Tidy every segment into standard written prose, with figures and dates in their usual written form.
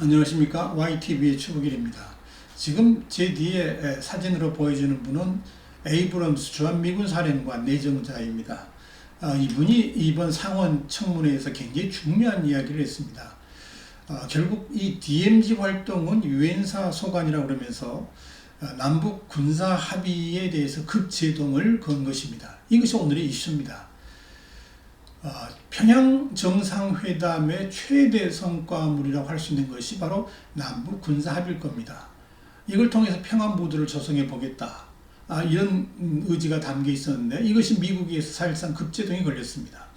안녕하십니까. YTV의 추국일입니다. 지금 제 뒤에 사진으로 보여주는 분은 에이브럼스 주한미군 사령관 내정자입니다. 이분이 이번 상원 청문회에서 굉장히 중요한 이야기를 했습니다. 결국 이 DMZ 활동은 유엔사 소관이라고 그러면서 남북 군사 합의에 대해서 극제동을 건 것입니다. 이것이 오늘의 이슈입니다. 평양 정상회담의 최대 성과물이라고 할 수 있는 것이 바로 남북 군사 합의일 겁니다. 이걸 통해서 평화 무드를 조성해 보겠다. 이런 의지가 담겨 있었는데 이것이 미국에서 사실상 급제동이 걸렸습니다.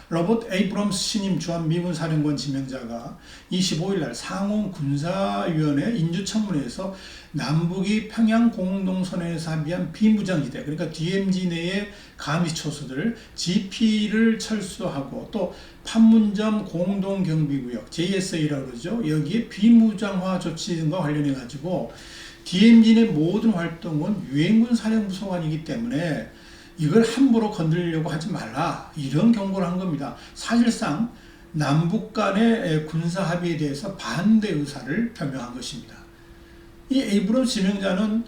로버트 에이브럼스 신임 주한미군 사령관 지명자가 25일 날 상원 군사위원회 인주청문회에서 남북이 평양 공동선언에서 합의한 비무장지대, 그러니까 DMZ 내의 감시초소들 GP를 철수하고 또 판문점 공동경비구역 JSA라고 그러죠. 여기에 비무장화 조치 등과 관련해 가지고 DMZ 내 모든 활동은 유엔군 사령부 소관이기 때문에 이걸 함부로 건드리려고 하지 말라, 이런 경고를 한 겁니다. 사실상 남북 간의 군사 합의에 대해서 반대 의사를 표명한 것입니다. 이 에이브럼스 지명자는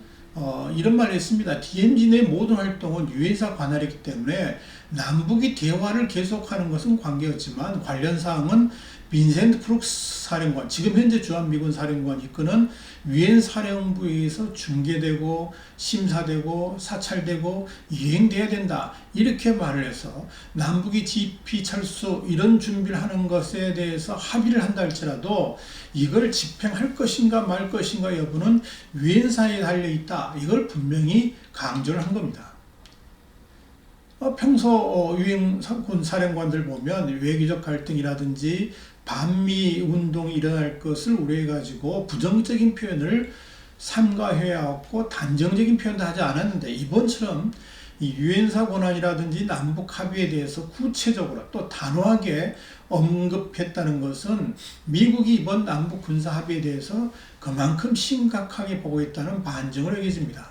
이런 말을 했습니다. DMZ 내 모든 활동은 유엔사 관할이기 때문에 남북이 대화를 계속하는 것은 관계없지만 관련 사항은 빈센트 프룩스 사령관, 지금 현재 주한미군 사령관이 이끄는 유엔 사령부에서 중개되고 심사되고 사찰되고 이행돼야 된다, 이렇게 말을 해서 남북이 GP 철수 이런 준비를 하는 것에 대해서 합의를 한다 할지라도 이걸 집행할 것인가 말 것인가 여부는 유엔사에 달려있다, 이걸 분명히 강조를 한 겁니다. 평소 유엔군 사령관들 보면 외교적 갈등이라든지 반미 운동이 일어날 것을 우려해가지고 부정적인 표현을 삼가해왔고 단정적인 표현도 하지 않았는데, 이번처럼 이 유엔사 권한이라든지 남북 합의에 대해서 구체적으로 또 단호하게 언급했다는 것은 미국이 이번 남북 군사 합의에 대해서 그만큼 심각하게 보고 있다는 반증을 여겨집니다.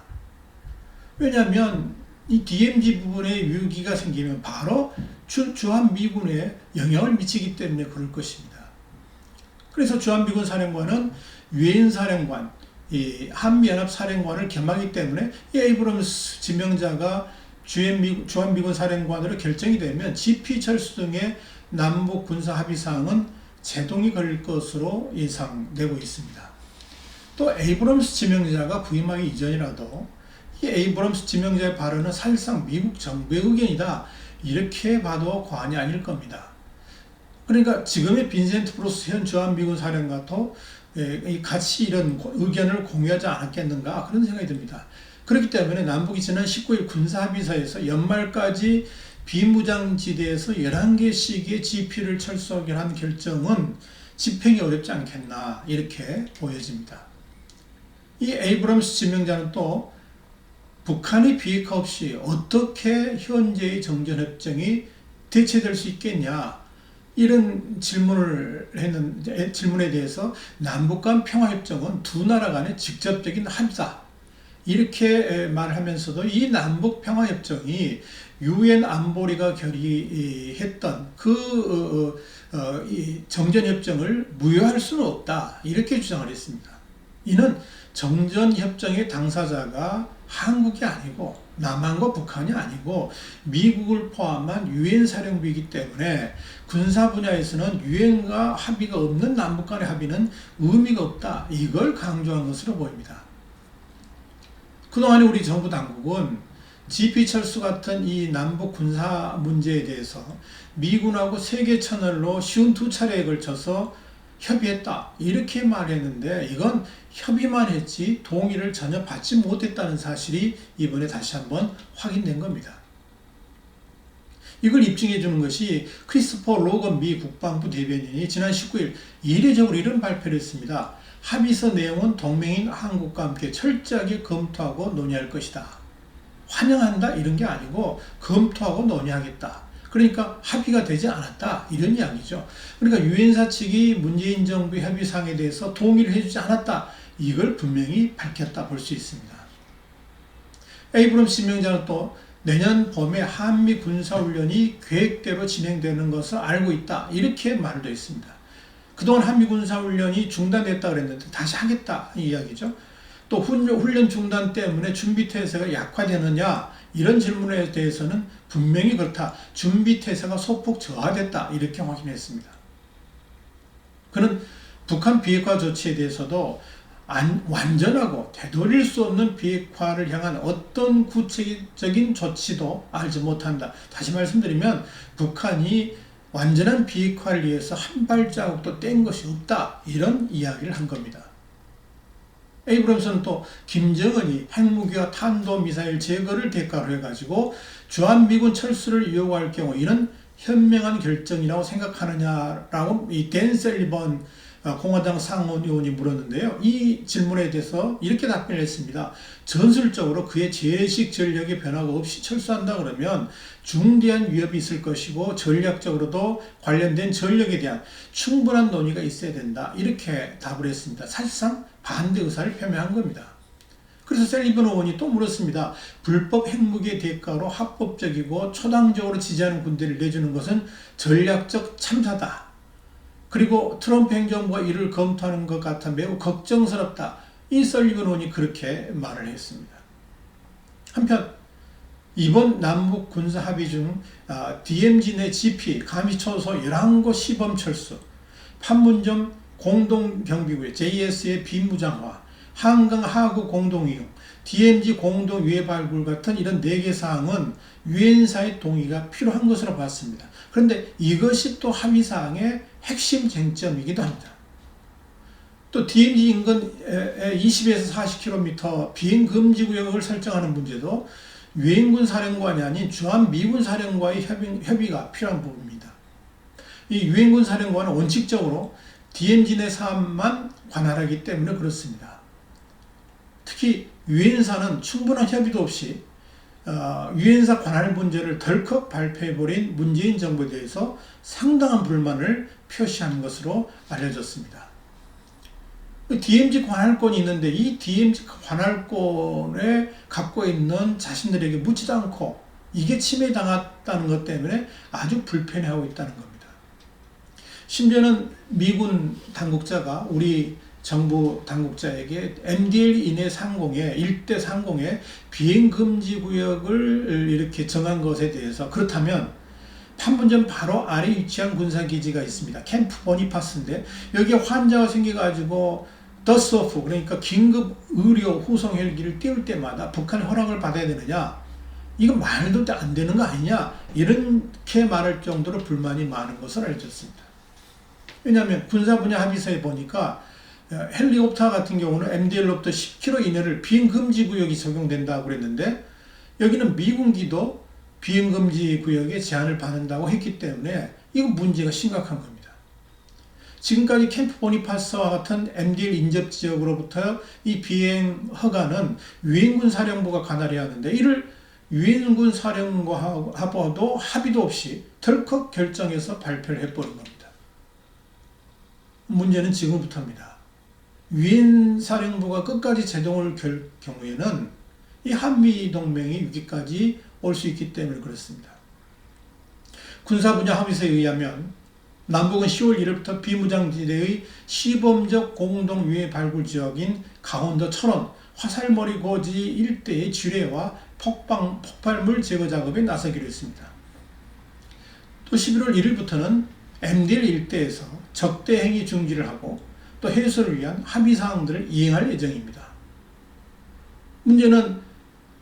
왜냐하면 이 DMZ 부분에 위기가 생기면 바로 주한미군에 영향을 미치기 때문에 그럴 것입니다. 그래서 주한미군 사령관은 유엔 사령관, 이 한미연합 사령관을 겸하기 때문에 이 에이브럼스 지명자가 주한미군 사령관으로 결정이 되면 GP 철수 등의 남북 군사 합의 사항은 제동이 걸릴 것으로 예상되고 있습니다. 또 에이브럼스 지명자가 부임하기 이전이라도 이 에이브럼스 지명자의 발언은 사실상 미국 정부의 의견이다, 이렇게 봐도 과언이 아닐 겁니다. 그러니까 지금의 빈센트 프룩스 현 주한미군 사령관도 같이 이런 의견을 공유하지 않았겠는가, 그런 생각이 듭니다. 그렇기 때문에 남북이 지난 19일 군사합의서에서 연말까지 비무장지대에서 11개씩의 GP를 철수하기로 한 결정은 집행이 어렵지 않겠나, 이렇게 보여집니다. 이 에이브럼스 지명자는 또 북한의 비핵화 없이 어떻게 현재의 정전협정이 대체될 수 있겠냐, 이런 질문에 대해서 남북 간 평화협정은 두 나라 간의 직접적인 합의다, 이렇게 말하면서도 이 남북 평화협정이 유엔 안보리가 결의했던 이 정전협정을 무효할 수는 없다, 이렇게 주장을 했습니다. 이는 정전협정의 당사자가 한국이 아니고 남한과 북한이 아니고 미국을 포함한 유엔 사령부이기 때문에 군사 분야에서는 유엔과 합의가 없는 남북 간의 합의는 의미가 없다, 이걸 강조한 것으로 보입니다. 그동안에 우리 정부 당국은 GP 철수 같은 이 남북 군사 문제에 대해서 미군하고 세계 채널로 52차례에 걸쳐서 협의했다, 이렇게 말했는데 이건 협의만 했지 동의를 전혀 받지 못했다는 사실이 이번에 다시 한번 확인된 겁니다. 이걸 입증해 주는 것이 크리스토퍼 로건 미 국방부 대변인이 지난 19일 이례적으로 이런 발표를 했습니다. 합의서 내용은 동맹인 한국과 함께 철저하게 검토하고 논의할 것이다. 환영한다, 이런 게 아니고 검토하고 논의하겠다. 그러니까 합의가 되지 않았다, 이런 이야기죠. 그러니까 유엔사 측이 문재인 정부 협의사항에 대해서 동의를 해주지 않았다, 이걸 분명히 밝혔다 볼 수 있습니다. 에이브럼스 지명자는 또 내년 봄에 한미 군사훈련이 계획대로 진행되는 것을 알고 있다, 이렇게 말도 했습니다. 그동안 한미 군사훈련이 중단됐다 그랬는데 다시 하겠다 이 이야기죠. 또 훈련 중단 때문에 준비태세가 약화되느냐 이런 질문에 대해서는 분명히 그렇다. 준비태세가 소폭 저하됐다 이렇게 확인했습니다. 그는 북한 비핵화 조치에 대해서도 완전하고 되돌릴 수 없는 비핵화를 향한 어떤 구체적인 조치도 알지 못한다. 다시 말씀드리면 북한이 완전한 비핵화를 위해서 한 발자국도 뗀 것이 없다. 이런 이야기를 한 겁니다. 에이브럼스는 또 김정은이 핵무기와 탄도미사일 제거를 대가로 해가지고 주한미군 철수를 요구할 경우 이는 현명한 결정이라고 생각하느냐라고 이 댄 셀리번 공화당 상원의원이 물었는데요. 이 질문에 대해서 이렇게 답변을 했습니다. 전술적으로 그의 제식 전력의 변화가 없이 철수한다 그러면 중대한 위협이 있을 것이고 전략적으로도 관련된 전력에 대한 충분한 논의가 있어야 된다. 이렇게 답을 했습니다. 사실상 반대 의사를 표명한 겁니다. 그래서 셀리번 의원이 또 물었습니다. 불법 핵무기의 대가로 합법적이고 초당적으로 지지하는 군대를 내주는 것은 전략적 참사다. 그리고 트럼프 행정부가 이를 검토하는 것 같아 매우 걱정스럽다. 이 셀리번 의원이 그렇게 말을 했습니다. 한편 이번 남북 군사 합의 중 DMZ 내 GP, 감시초소 11곳 시범 철수, 판문점 공동경비구역, JS의 비무장화, 한강 하구 공동이용, DMZ 공동 유해 발굴 같은 이런 4개 사항은 유엔사의 동의가 필요한 것으로 봤습니다. 그런데 이것이 또 합의사항의 핵심 쟁점이기도 합니다. 또 DMZ 인근 20에서 40km 비행금지구역을 설정하는 문제도 유엔군 사령관이 아닌 주한미군 사령관의 협의가 필요한 부분입니다. 이 유엔군 사령관은 원칙적으로 DMZ 내 사안만 관할하기 때문에 그렇습니다. 특히 유엔사는 충분한 협의도 없이 유엔사 관할 문제를 덜컥 발표해버린 문재인 정부에 대해서 상당한 불만을 표시한 것으로 알려졌습니다. DMZ 관할권이 있는데 이 DMZ 관할권에 갖고 있는 자신들에게 묻지도 않고 이게 침해당했다는 것 때문에 아주 불편해하고 있다는 겁니다. 심지어는 미군 당국자가 우리 정부 당국자에게 MDL 이내 상공에 일대 상공에 비행금지 구역을 이렇게 정한 것에 대해서 그렇다면 판문점 바로 아래 위치한 군사기지가 있습니다. 캠프 보니파스인데 여기에 환자가 생겨가지고 더스오프 그러니까 긴급 의료 후송 헬기를 띄울 때마다 북한의 허락을 받아야 되느냐 이거 말도 안 되는 거 아니냐 이렇게 말할 정도로 불만이 많은 것으로 알려졌습니다. 왜냐하면 군사 분야 합의서에 보니까 헬리콥터 같은 경우는 MDL로부터 10km 이내를 비행금지 구역이 적용된다고 그랬는데 여기는 미군기도 비행금지 구역에 제한을 받는다고 했기 때문에 이거 문제가 심각한 겁니다. 지금까지 캠프 보니파스와 같은 MDL 인접 지역으로부터 이 비행 허가는 유엔군 사령부가 관할해야 하는데 이를 유엔군 사령부하고도 합의도 없이 덜컥 결정해서 발표를 해버린 겁니다. 문제는 지금부터입니다. 유엔 사령부가 끝까지 제동을 걸 경우에는 이 한미 동맹이 위기까지 올 수 있기 때문에 그렇습니다. 군사 분야 합의서에 의하면 남북은 10월 1일부터 비무장지대의 시범적 공동 유해 발굴 지역인 강원도 철원 화살머리 고지 일대의 지뢰와 폭발물 제거 작업에 나서기로 했습니다. 또 11월 1일부터는 MDL 일대에서 적대 행위 중지를 하고 또 해소를 위한 합의 사항들을 이행할 예정입니다. 문제는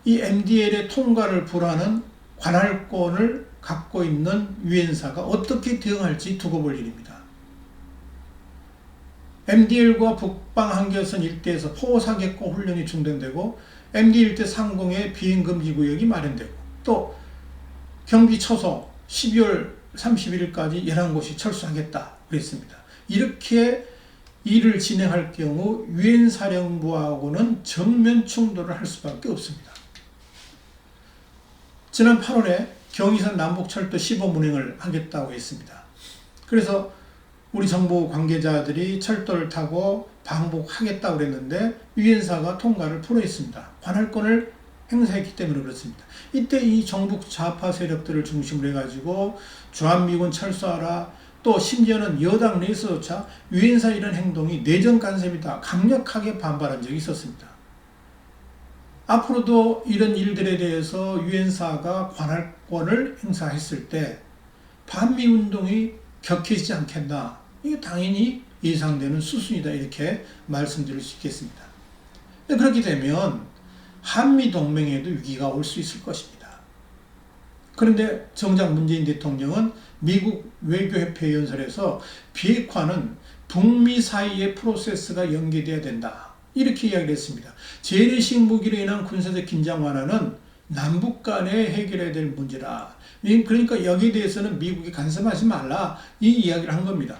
이 MDL의 통과를 불허하는 관할권을 갖고 있는 유엔사가 어떻게 대응할지 두고 볼 일입니다. MDL과 북방 한계선 일대에서 포사격고 훈련이 중단되고 MDL 일대 상공에 비행금지 구역이 마련되고 또 경비 처소 12월 31일까지 11곳이 철수하겠다 그랬습니다. 이렇게 일을 진행할 경우 유엔 사령부하고는 정면 충돌을 할 수밖에 없습니다. 지난 8월에 경의선 남북철도 시범 운행을 하겠다고 했습니다. 그래서 우리 정부 관계자들이 철도를 타고 방북하겠다고 그랬는데 유엔사가 통과를 불허했습니다. 관할권을 행사했기 때문에 그렇습니다. 이때 이 정북 좌파 세력들을 중심으로 해가지고 주한미군 철수하라 또 심지어는 여당 내에서조차 유엔사 이런 행동이 내정 간섭이다 강력하게 반발한 적이 있었습니다. 앞으로도 이런 일들에 대해서 유엔사가 관할권을 행사했을 때 반미운동이 격해지지 않겠나, 이게 당연히 예상되는 수순이다 이렇게 말씀드릴 수 있겠습니다. 그렇게 되면 한미동맹에도 위기가 올 수 있을 것입니다. 그런데 정작 문재인 대통령은 미국 외교협회 연설에서 비핵화는 북미 사이의 프로세스가 연계돼야 된다 이렇게 이야기를 했습니다. 재래식 무기로 인한 군사적 긴장 완화는 남북 간에 해결해야 될 문제라. 그러니까 여기에 대해서는 미국이 간섭하지 말라 이 이야기를 한 겁니다.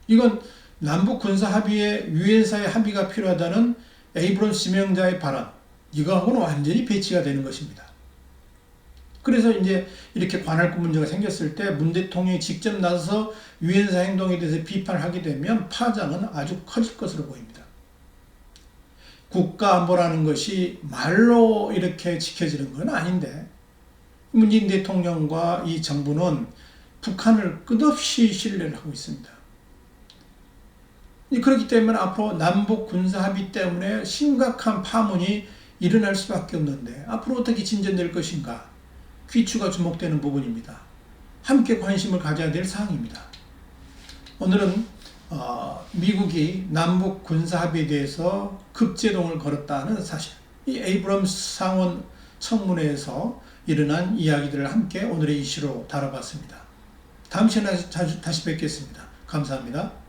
이건 남북 군사 합의에 유엔사의 합의가 필요하다는 에이브럼스 지명자의 발언, 이거하고는 완전히 배치가 되는 것입니다. 그래서 이제 이렇게 관할권 문제가 생겼을 때 문 대통령이 직접 나서서 유엔사 행동에 대해서 비판을 하게 되면 파장은 아주 커질 것으로 보입니다. 국가안보라는 것이 말로 이렇게 지켜지는 건 아닌데 문재인 대통령과 이 정부는 북한을 끝없이 신뢰를 하고 있습니다. 그렇기 때문에 앞으로 남북 군사 합의 때문에 심각한 파문이 일어날 수밖에 없는데 앞으로 어떻게 진전될 것인가 귀추가 주목되는 부분입니다. 함께 관심을 가져야 될 사항입니다. 오늘은 미국이 남북 군사 합의에 대해서 급제동을 걸었다는 사실, 이 에이브럼스 상원 청문회에서 일어난 이야기들을 함께 오늘의 이슈로 다뤄봤습니다. 다음 시간에 다시 뵙겠습니다. 감사합니다.